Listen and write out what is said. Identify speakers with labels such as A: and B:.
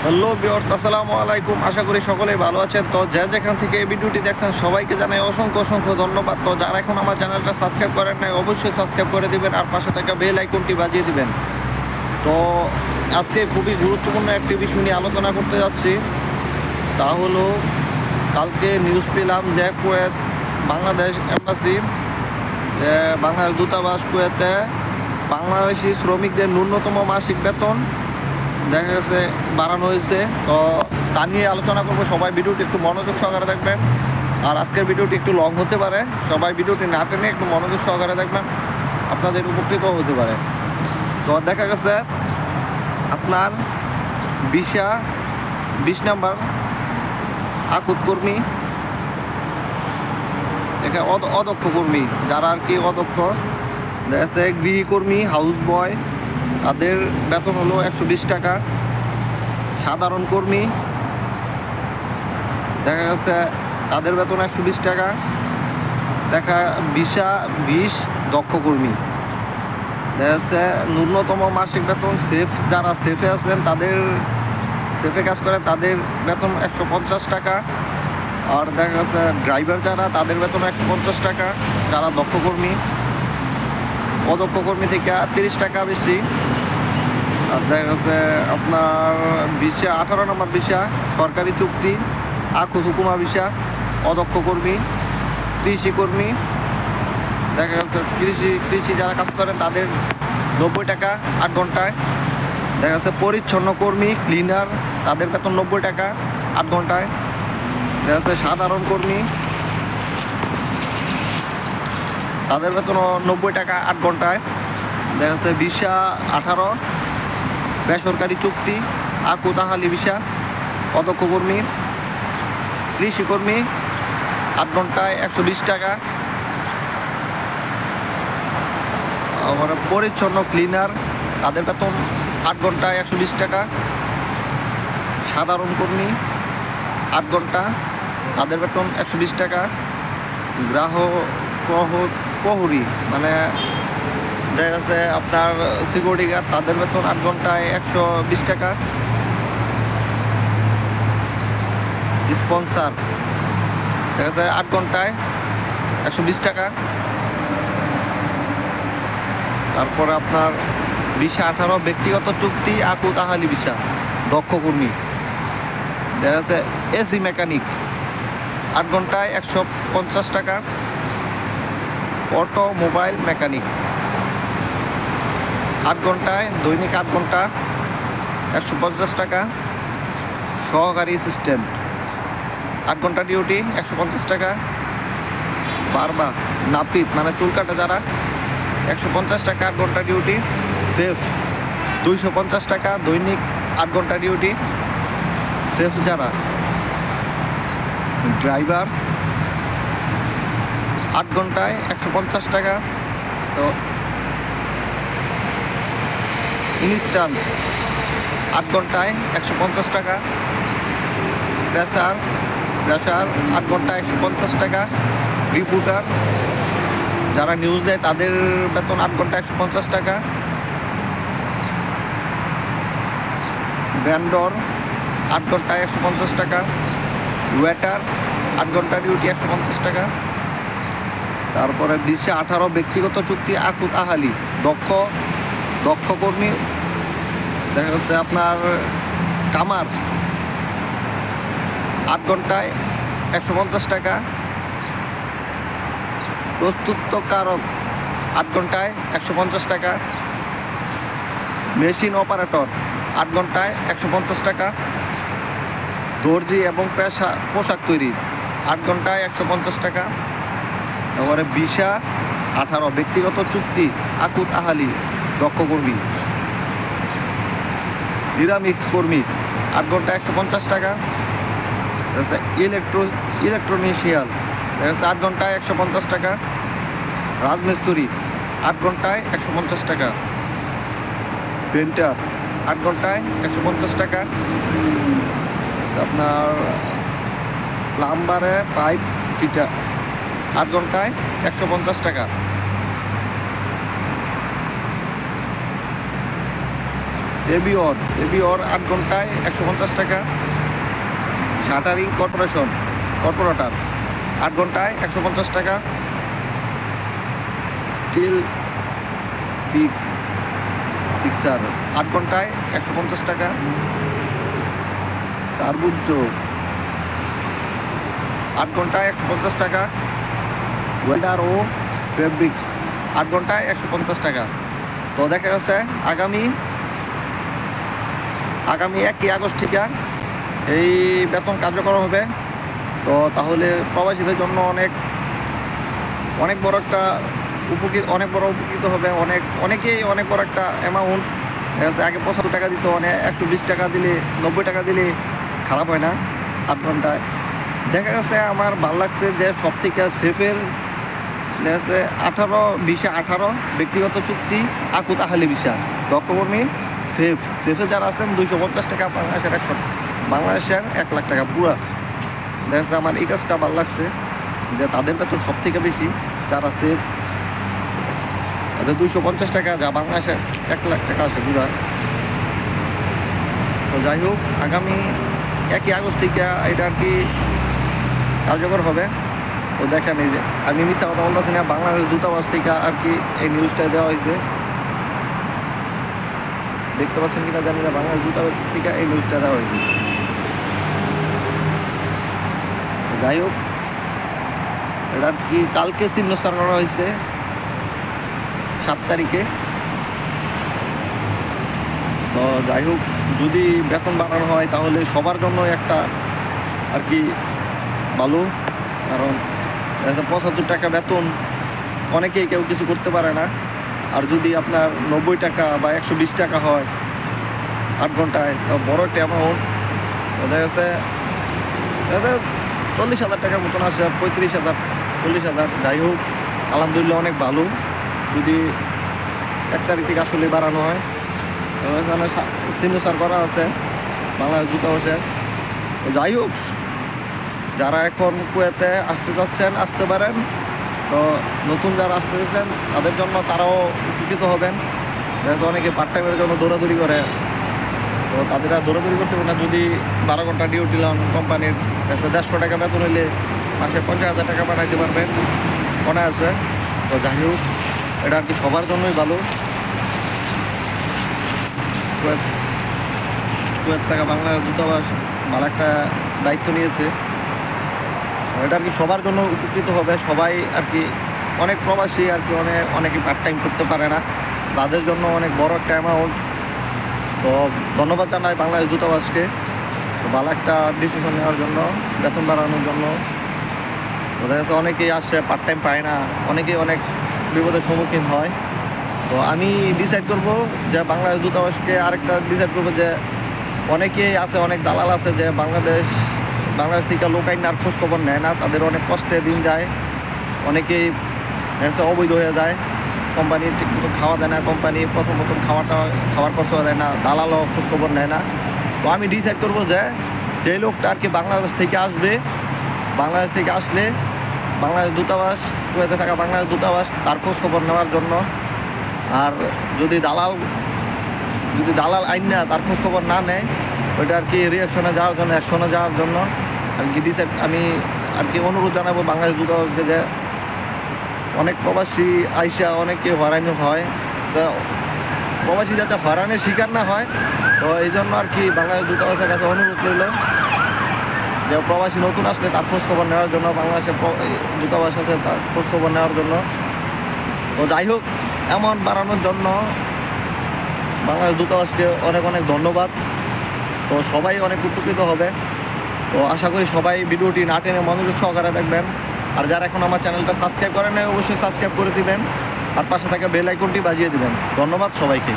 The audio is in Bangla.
A: হ্যালো ভিউয়ার্স, আসসালামু আলাইকুম। আশা করি সকলেই ভালো আছেন। তো যে যেখান থেকে এই ভিডিওটি দেখছেন সবাইকে জানাই অসংখ্য অসংখ্য ধন্যবাদ। তো যারা এখন আমার চ্যানেলটা সাবস্ক্রাইব করেন নাই অবশ্যই সাবস্ক্রাইব করে দিবেন আর পাশে থাকা বেল আইকনটি বাজিয়ে দিবেন। তো আজকে খুবই গুরুত্বপূর্ণ একটি বিষয় নিয়ে আলোচনা করতে যাচ্ছি। তা হলো, কালকে নিউজ পেলাম যে কুয়েত বাংলাদেশ এম্বাসি, যে বাংলাদেশ দূতাবাস কুয়েতে বাংলাদেশি শ্রমিকদের ন্যূনতম মাসিক বেতন দেখা গেছে বাড়ানো হয়েছে। তো তা নিয়ে আলোচনা করবো। সবাই ভিডিওটি একটু মনোযোগ সহকারে দেখবেন। আর আজকের ভিডিওটি একটু লং হতে পারে, সবাই ভিডিওটি না টেনে একটু মনোযোগ সহকারে দেখবেন, আপনাদের উপকৃত হতে পারে। তো দেখা গেছে আপনার 20 নাম্বার আকুত কর্মী, এখানে অদক্ষ কর্মী যারা আর কি অদক্ষ, দেখা যাচ্ছে গৃহকর্মী, হাউস বয়, তাদের বেতন হলো 120 টাকা। সাধারণ কর্মী দেখা গেছে তাদের বেতন 120 টাকা। দেখা 20 দক্ষ কর্মী দেখা যাচ্ছে ন্যূনতম মাসিক বেতন যারা সেফে আছেন, তাদের সেফে কাজ করে তাদের বেতন 150 টাকা। আর দেখা যাচ্ছে ড্রাইভার যারা, তাদের বেতন 150 টাকা যারা দক্ষ কর্মী। অদক্ষ কর্মী থেকে 30 টাকা বেশি। আর দেখা গেছে আপনার 18 নম্বর ভিসা সরকারি চুক্তি, আকুত হুকুমা ভিসা, অদক্ষ কর্মী, কৃষি কর্মী দেখা গেছে কৃষি যারা কাজ করেন তাদের 90 টাকা 8 ঘন্টায়। দেখা যাচ্ছে পরিচ্ছন্ন কর্মী, ক্লিনার, তাদের বেতন 90 টাকা 8 ঘন্টায়। দেখা যাচ্ছে সাধারণ কর্মী, তাদের বেতন 90 টাকা 8 ঘন্টায়। দেখা যাচ্ছে ভিসা 18 বেসরকারি চুক্তি, আকুত আহালি ভিসা, অদক্ষ কর্মী, কৃষিকর্মী 8 ঘন্টায় 120 টাকা। আবার পরিচ্ছন্ন ক্লিনার, তাদের বেতন 8 ঘন্টায় 120 টাকা। সাধারণ কর্মী 8 ঘন্টা, তাদের বেতন 120 টাকা। প্রহরী মানে দেখা যাচ্ছে আপনার সিকিউরিটি গার্ড, তাদের বেতন 8 ঘন্টায় 120 টাকা। স্পন্সার দেখা যাচ্ছে 8 ঘন্টায় 120 টাকা। তারপরে আপনার ভিসা 18 ব্যক্তিগত চুক্তি, আকুত আহালি ভিসা, দক্ষ কর্মী দেখা যাচ্ছে এসি মেকানিক 8 ঘন্টায় 150 টাকা। অটোমোবাইল মেকানিক 8 ঘন্টায় দৈনিক 8 ঘন্টা 150 টাকা। সহকারী অ্যাসিস্ট্যান্ট 8 ঘন্টা ডিউটি 150 টাকা। বারবা নাপিত মানে চুল কাটা যারা 150 টাকা 8 ঘন্টা ডিউটি। সেফ 250 টাকা দৈনিক 8 ঘন্টা ডিউটি। সেফ যারা। ড্রাইভার 8 ঘন্টায় 150 টাকা। তো ইনস্ট্যান্ট 8 ঘন্টায় 150 টাকা। প্রেসার 8 ঘন্টায় 150 টাকা। রিপোর্টার যারা নিউজ দেয় তাদের বেতন 8 ঘন্টায় 150 টাকা। ভ্যান্ডর 8 ঘন্টায় 150 টাকা। ওয়েটার 8 ঘন্টা ডিউটি 150 টাকা। তারপরে ভিসা 18 ব্যক্তিগত চুক্তি, আকুত আহালি, দক্ষ কর্মী দেখা যাচ্ছে আপনার কামার 8 ঘন্টায় 150 টাকা। প্রস্তুতকারক 8 ঘন্টায় 150 টাকা। মেশিন অপারেটর 8 ঘন্টায় 150 টাকা। দর্জি এবং পোশাক তৈরি 8 ঘন্টায় 150 টাকা। তারপরে ভিসা 18 ব্যক্তিগত চুক্তি, আকুত আহালি, দক্ষ কর্মী। সিরামিক্স কর্মী 8 ঘন্টায় 150 টাকা। ইলেকট্রনিশিয়ান 8 ঘন্টায় 150 টাকা। রাজমিস্ত্রি 8 ঘন্টায় 150 টাকা। পেন্টার 8 ঘন্টায় 150 টাকা। আপনার প্লাম্বারে পাইপ ফিটার 8 ঘন্টায় 150 টাকা। এবিওর 8 ঘন্টায় 150 টাকা। শাটারিং কর্পোরেটর 8 ঘন্টায় 150 টাকা। স্টিল ফিক্সার 8 ঘন্টায় 150 টাকা। সার্বুজ্জ 8 ঘন্টায় 150 টাকা। ওয়েল্ডার ও ফেব্রিক্স 8 ঘন্টায় 150 টাকা। তো দেখা গেছে আগামী 1 আগস্ট থেকে এই বেতন কার্যকর হবে। তো তাহলে প্রবাসীদের জন্য অনেক বড় একটা উপকৃত হবে। অনেকেই অনেক বড় একটা অ্যামাউন্ট। আগে 75 টাকা দিত, 120 টাকা দিলে 90 টাকা দিলে খারাপ হয় না 8 ঘন্টায়। দেখা গেছে আমার ভালো লাগছে যে সব থেকে সেফের দেখা যাচ্ছে 18 ব্যক্তিগত চুক্তি আকুত আহালি ভিসা দক্ষ কর্মী সেফে যারা আছেন 250 টাকা, বাংলাদেশের 1 লাখ টাকা পুরা। দেখা যাচ্ছে আমার এই কাজটা ভালো লাগছে যে তাদের বেতন সব থেকে বেশি যারা সেফ, তাদের 250 টাকা, যা বাংলাদেশের 1 লাখ টাকা আছে পুরা। তো যাই হোক আগামী 1 আগস্ট থেকে এটা আর কি কার্যকর হবে। তো দেখেন এই যে আমি মিথ্যা কথা বলতেছি না, বাংলাদেশ দূতাবাস থেকে আর কি এই নিউজটা দেওয়া হয়েছে। দেখতে পাচ্ছেন কিনা জানি না, বাংলাদেশ দূতাবাস থেকে এই নিউজটা দেওয়া হয়েছে। যাই হোক এটা আর কি কালকে সিগনেচার করা হয়েছে 7 তারিখে। তো যাই হোক যদি বেতন বাড়ানো হয় তাহলে সবার জন্য একটা আর কি ভালো, কারণ 75 টাকা বেতন অনেকেই কেউ কিছু করতে পারে না। আর যদি আপনার 90 টাকা বা 120 টাকা হয় 8 ঘন্টায়, বড় একটা অ্যামাউন্ট। দেখা গেছে 40,000 টাকার মতন আসে, 35,000 40,000। যাই হোক আলহামদুলিল্লাহ অনেক ভালো যদি 1 তারিখ থেকে আসলে বাড়ানো হয়। সিগনেচার করা আছে বাংলাদেশ দূতাবাসে। যাই হোক যারা এখন কুয়েতে আসতে চাচ্ছেন আসতে পারেন। তো নতুন যারা আসতে চাচ্ছেন তাদের জন্য তারাও উপকৃত হবেন। অনেকে পার্ট টাইমের জন্য দৌড়াদৌড়ি করে, তো তাদের আর দৌড়াদৌড়ি করতে হবে না। যদি 12 ঘন্টা ডিউটি লন কোম্পানির কাছে 150 টাকা বেতন হইলে মাসে 50,000 টাকা পাঠাইতে পারবেন, মনে আছে। তো যাই হোক এটা আর কি সবার জন্যই ভালো। কুয়েত থেকে বাংলাদেশ দূতাবাস ভালো একটা দায়িত্ব নিয়েছে। এটা আর কি সবার জন্য উপকৃত হবে। সবাই আর কি অনেক প্রবাসী আর কি অনেকে পার্ট টাইম করতে পারে না, তাদের জন্য অনেক বড় একটা অ্যামাউন্ট। তো ধন্যবাদ জানাই বাংলাদেশ দূতাবাসকে ভালো একটা ডিসিশন নেওয়ার জন্য, বেতন বাড়ানোর জন্য। বোঝা গেছে অনেকেই আসছে পার্ট টাইম পায় না, অনেকেই অনেক বিপদের সম্মুখীন হয়। তো আমি ডিসাইড করব যে বাংলাদেশ দূতাবাসকে আরেকটা ডিসাইড করবো যে অনেকেই আছে, অনেক দালাল আছে যে বাংলাদেশ থেকে লোক আইনার খোঁজ খবর নেয় না, তাদের অনেক কষ্টে দিন যায়। অনেকেই অবৈধ হয়ে যায়, কোম্পানি ঠিকমতো খাওয়া দেয় না, কোম্পানি প্রথম খাওয়ার খরচ দেয় না, দালালও খোঁজ খবর নেয় না। তো আমি ডিসাইড করবো যে লোকটা আর কি বাংলাদেশ থেকে আসবে, বাংলাদেশ থেকে আসলে বাংলাদেশ দূতাবাস কুয়েতে থাকা বাংলাদেশ দূতাবাস তার খোঁজ খবর নেওয়ার জন্য। আর যদি দালাল আইন না তার খোঁজ খবর না নেয়, ওইটা আর কি অ্যাকশনে যাওয়ার জন্য আর কি ডিসাইড আমি আর কি অনুরোধ জানাবো বাংলাদেশ দূতাবাসকে যে অনেক প্রবাসী আইসা অনেকে হয়রানি হয়, তো প্রবাসী যাতে হয়রানির শিকার না হয়। তো এই জন্য আর কি বাংলাদেশ দূতাবাসের কাছে অনুরোধ রইল যে প্রবাসী নতুন আসলে তার খোঁজখবর নেওয়ার জন্য, বাংলাদেশের দূতাবাস আছে তার খোঁজখবর নেওয়ার জন্য। তো যাই হোক অ্যামাউন্ট বাড়ানোর জন্য বাংলাদেশ দূতাবাসকে অনেক ধন্যবাদ। তো সবাই অনেক উপকৃত হবে। তো আশা করি সবাই ভিডিওটি না টেনে মনোযোগ সহকারে দেখবেন। আর যারা এখন আমার চ্যানেলটা সাবস্ক্রাইব করেন অবশ্যই সাবস্ক্রাইব করে দিবেন, আর পাশে থাকা বেল আইকনটি বাজিয়ে দিবেন। ধন্যবাদ সবাইকে।